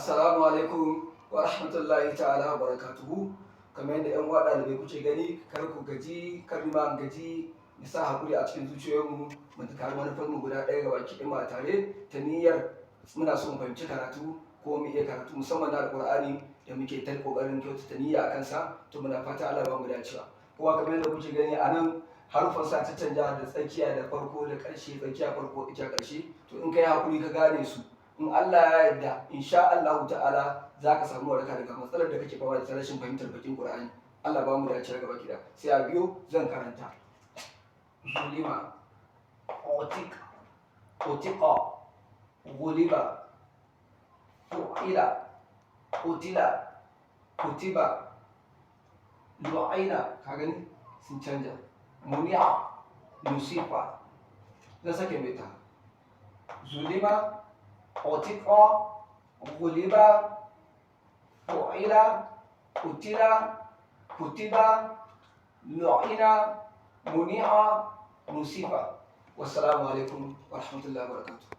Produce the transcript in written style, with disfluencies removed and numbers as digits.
Assalamu alaikum wa rahmatullahi ta'ala wa barakatuhu. Kamar yadda 'yan uwa ɗalibai kuke gani, kar ku gaji, kar ma gaji, mu sa haƙuri a cikin zuciyoyinmu, mu tunkari manufarmu guda ɗaya ga baki ɗaya tare ta niyyar muna son fahimci karatu ko mu iya karatu musamman na Alƙur'ani da muke ta ƙoƙarin kyautata niyya a kansa, to muna fata Allah ba mu dacewa. Kowa kamar yadda kuke gani a nan harufan sa ta canja da tsakiya da farko da ƙarshe, tsakiya farko ita ƙarshe, to in kai haƙuri ka gane su, in Allah ya yarda insha Allahu ta'ala za ka samu waraka daga matsalar da kake fama da ta rashin fahimtar bakin Qur'ani. Allah ba mu dace gaba gida. Sai a biyo zan karanta. Zulima, otik, otiqa, guliba, fu'ila, utila, kutiba, lu'aina, ka gani sun canja. Muni'a, musifa. Zan sake mai ta. Zulima, otiqa, guliba, fu'ila, utila, kutiba, lu'ina, muni'a, musifa. Wassalamu alaikum wa rahmatullahi wa barakatuh.